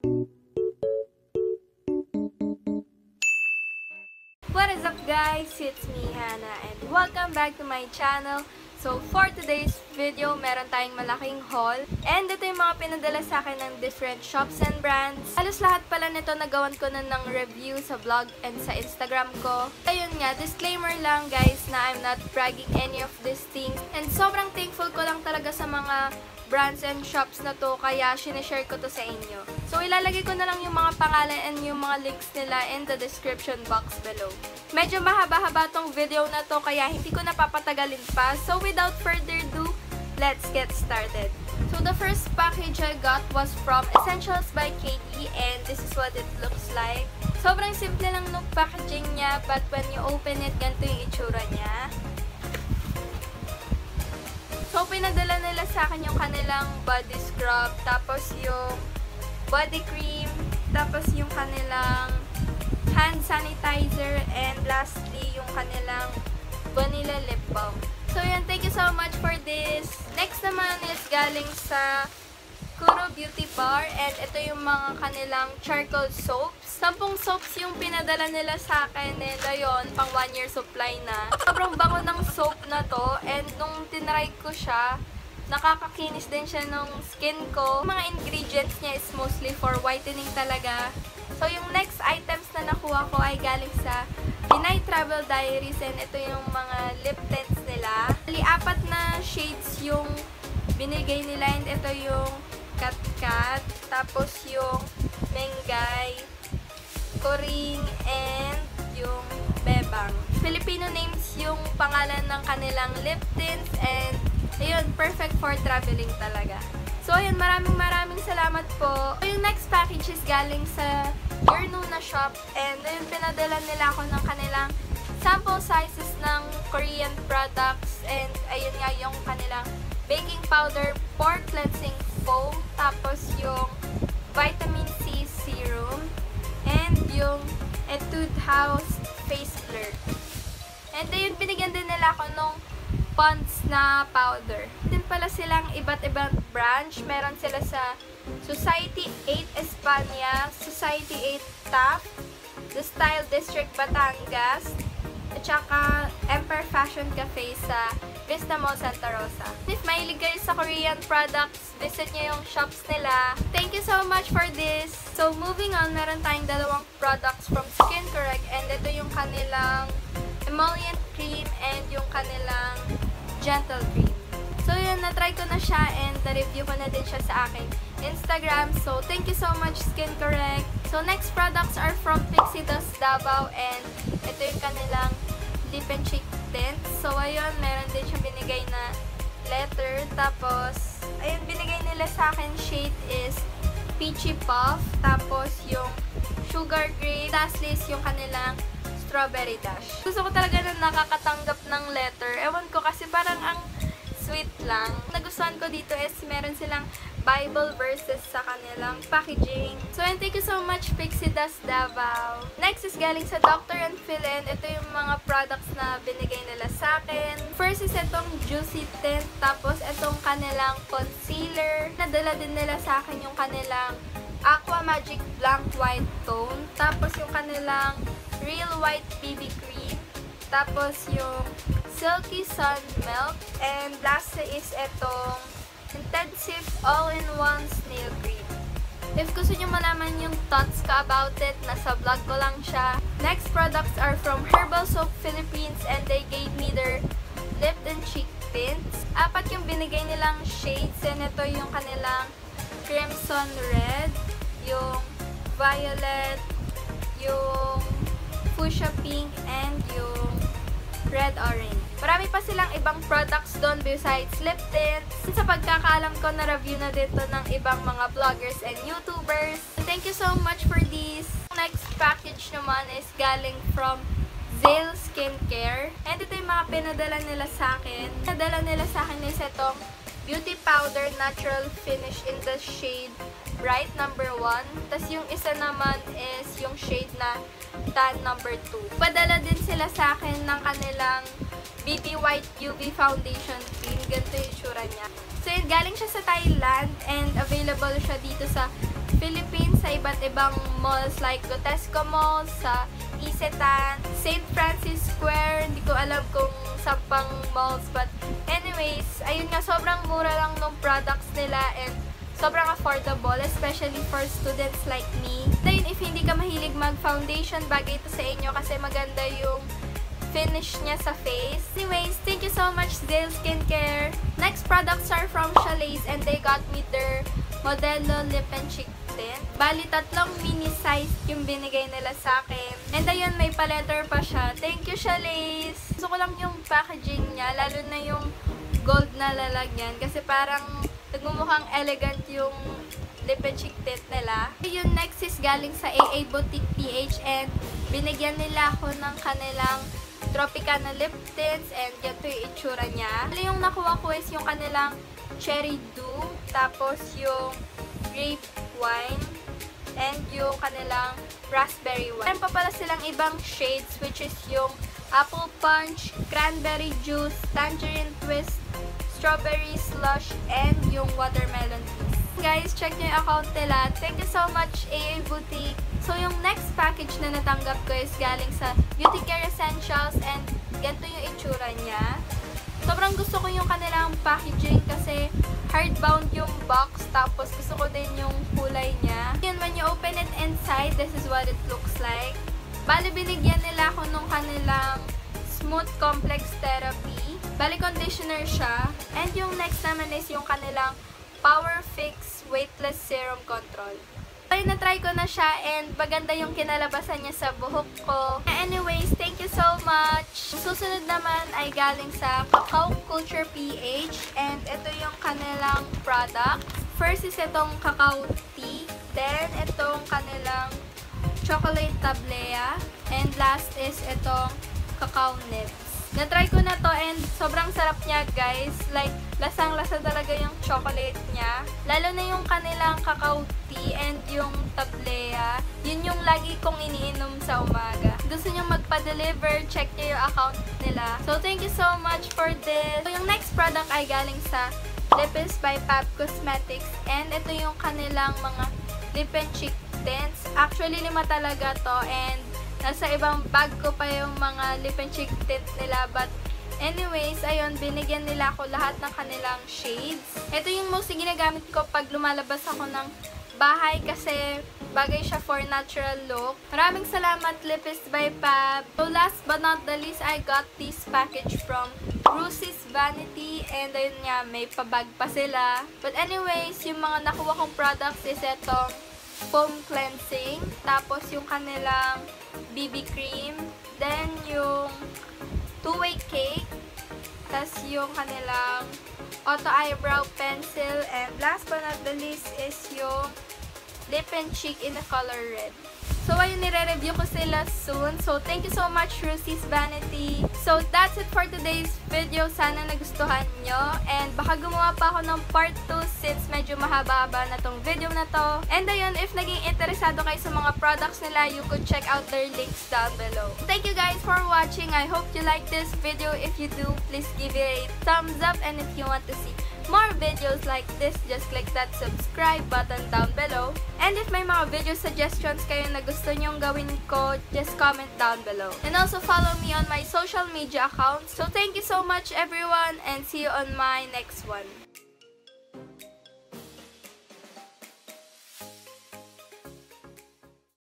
What is up guys? It's me, Hannah, and welcome back to my channel. So for today's video, meron tayong malaking haul. And ito yung mga pinadala sa akin ng different shops and brands. Halos lahat pala nito nagawan ko na ng review sa vlog and sa Instagram ko. Ayun nga, disclaimer lang guys na I'm not bragging any of these things. And sobrang thankful ko lang talaga sa mga brands and shops na to, kaya sineshare ko to sa inyo. So, ilalagay ko na lang yung mga pangalan and yung mga links nila in the description box below. Medyo mahaba-haba tong video na to, kaya hindi ko napapatagalin pa. So, without further ado, let's get started. So, the first package I got was from Essentials by Katie, and this is what it looks like. Sobrang simple lang nung packaging niya, but when you open it, ganito yung itsura niya. So, pinadala nila sa akin yung kanilang body scrub, tapos yung body cream, tapos yung kanilang hand sanitizer, and lastly, yung kanilang vanilla lip balm. So, yan. Thank you so much for this. Next naman is galing sa Kuro Beauty Bar, and ito yung mga kanilang charcoal soaps. 10 soaps yung pinadala nila sa akin, and ayun, pang 1 year supply na. Sobrang bango ng soap na to, and nung tinry ko siya, nakakakinis din siya ng skin ko. Mga ingredients niya is mostly for whitening talaga. So, yung next items na nakuha ko ay galing sa Pinay Travel Diaries, and ito yung mga lip tints nila. 4 na shades yung binigay nila, and ito yung Kat-Kat, tapos yung Mengay, Koring, and yung Bebang. Filipino names yung pangalan ng kanilang lip tints, and ayun, perfect for traveling talaga. So, ayun, maraming salamat po. So, yung next package is galing sa Your Nuna shop, and ayun, pinadala nila ako ng kanilang sample sizes ng Korean products, and ayun nga yung kanilang baking powder, pore cleansing foam, tapos yung vitamin C serum, and yung Etude House face blur. And ayun, binigyan din nila ako nung Pond's na powder. Din pala silang iba't ibang branch. Meron sila sa Society 8 Espanya, Society 8 Taft, The Style District Batangas, at saka Empire Fashion Cafe sa Vista Mall Santa Rosa. If mahilig kayo sa Korean products, visit nyo yung shops nila. Thank you so much for this! So, moving on, meron tayong 2 products from Skin Correct, and ito yung kanilang emollient cream and yung kanilang gentle cream. So, yun, na-try ko na siya, and na-review ko na din siya sa aking Instagram. So, thank you so much, Skin Correct! So, next products are from Pixie Dust Davao, and ito yung kanilang lip and cheek tint. So, ayun, meron din siya binigay na letter. Tapos, ayun, binigay nila sa akin shade is Peachy Puff. Tapos, yung Sugar Grape. Lastly is yung kanilang Strawberry Dash. Gusto ko talaga na nakakatanggap ng letter. Ewan ko kasi parang ang sweet lang. Nagustuhan ko dito is meron silang Bible verses sa kanilang packaging. So, and thank you so much, Pixie Dust Davao. Next is galing sa Dr. Philin. Ito yung mga products na binigay nila sa akin. First is itong Juicy Tint. Tapos, itong kanilang concealer. Nadala din nila sa akin yung kanilang Aqua Magic Blank White Tone. Tapos, yung kanilang Real White BB Cream. Tapos, yung Silky Sun Milk. And lastly is itong Intensive All-in-One Snail Cream. If gusto nyo malaman yung thoughts ko about it, nasa vlog ko lang siya. Next products are from Herbal Soap Philippines, and they gave me their lip and cheek tints. 4 yung binigay nilang shades, and ito yung kanilang Crimson Red, yung Violet, yung Fuchsia Pink, and yung Red Orange. Marami pa silang ibang products doon besides lip tints. Sa pagkakaalam ko, na-review na dito ng ibang mga vloggers and YouTubers. Thank you so much for this. Next package naman is galing from Zale Skincare. And ito yung mga pinadala nila sa akin. Pinadala nila sa akin is itong Beauty Powder Natural Finish in the shade Bright number 1. Tapos yung isa naman is yung shade na Tan number 2. Padala din sila sa akin ng kanilang BB White UV Foundation Cream. Ganito yung itsura niya. So, galing siya sa Thailand and available siya dito sa Philippines sa iba't ibang malls like Gotesco Mall, sa Isetan, St. Francis Square, hindi ko alam kung sa pang malls, but anyways, ayun nga, sobrang mura lang nung products nila and sobrang affordable, especially for students like me. Then, if hindi ka mahilig mag-foundation, bagay ito sa inyo kasi maganda yung finish niya sa face. Anyways, thank you so much, Zale Skincare. Next products are from Chalaise and they got me their Modelo Lip and Cheek Tint. Bali, 3 mini size yung binigay nila sa akin. And ayun, may pa-letter pa siya. Thank you, Chalaise! Gusto ko lang yung packaging niya, lalo na yung gold na lalagyan kasi parang nagmumukhang elegant yung lip and cheek tint nila. Yung next is galing sa AA Boutique PH and binigyan nila ako ng kanilang Tropicana lip tints and ganito yung itsura niya. Yung nakuha ko is yung kanilang Cherry Dew, tapos yung Grape Wine, and yung kanilang Raspberry Wine. Meron pa pala silang ibang shades which is yung Apple Punch, Cranberry Juice, Tangerine Twist, Strawberry Slush, and yung Watermelon Juice. Guys, check nyo yung account nila. Thank you so much, AA Boutique. So, yung next package na natanggap ko is galing sa Beauty Care Essentials and ganito yung itsura niya. Sobrang gusto ko yung kanilang packaging kasi hardbound yung box, tapos gusto ko din yung kulay niya. Yun, when you open it inside, this is what it looks like. Bali, binigyan nila ako nung kanilang Smooth Complex Therapy. Bali, conditioner siya. And yung next naman is yung kanilang Power Fix Weightless Serum Control. Ay, na-try ko na siya and maganda yung kinalabasan niya sa buhok ko. Anyways, thank you so much! Susunod naman ay galing sa Cacao Culture PH and ito yung kanilang product. First is itong cacao tea, then itong kanilang chocolate tablea, and last is itong cacao nibs. Na-try ko na to and sobrang sarap niya, guys. Like, lasang-lasa talaga yung chocolate niya. Lalo na yung kanilang cacao tea and yung tablea. Yun yung lagi kong iniinom sa umaga. Gusto nyo magpa-deliver, check nyo yung account nila. So, thank you so much for this. So, yung next product ay galing sa Lipis by Fab Cosmetics. And ito yung kanilang mga lip and cheek tints. Actually, 5 talaga to and nasa ibang bag ko pa yung mga lip and cheek tint nila. But anyways, ayun, binigyan nila ako lahat ng kanilang shades. Ito yung mostly ginagamit ko pag lumalabas ako ng bahay kasi bagay siya for natural look. Maraming salamat, Lipis by Fab. So last but not the least, I got this package from Rusi's Vanity. And ayun nga, may pabag pa sila. But anyways, yung mga nakuha kong products is itong foam cleansing. Tapos yung kanilang BB cream, then yung two-way cake, tas yung kanilang auto eyebrow pencil, and last but not the least is yung lip and cheek in the color red. So, ayun, nire-review ko sila soon. So, thank you so much, Rusi's Vanity. So, that's it for today's video. Sana nagustuhan nyo. And baka gumawa pa ako ng part 2 since medyo mahaba-haba na tong video na to. And ayun, if naging interesado kayo sa mga products nila, you could check out their links down below. Thank you guys for watching. I hope you like this video. If you do, please give it a thumbs up. And if you want to see more videos like this, just click that subscribe button down below. And if may mga video suggestions kayo na gusto nyong gawin ko, just comment down below. And also follow me on my social media accounts. So thank you so much, everyone, and see you on my next one.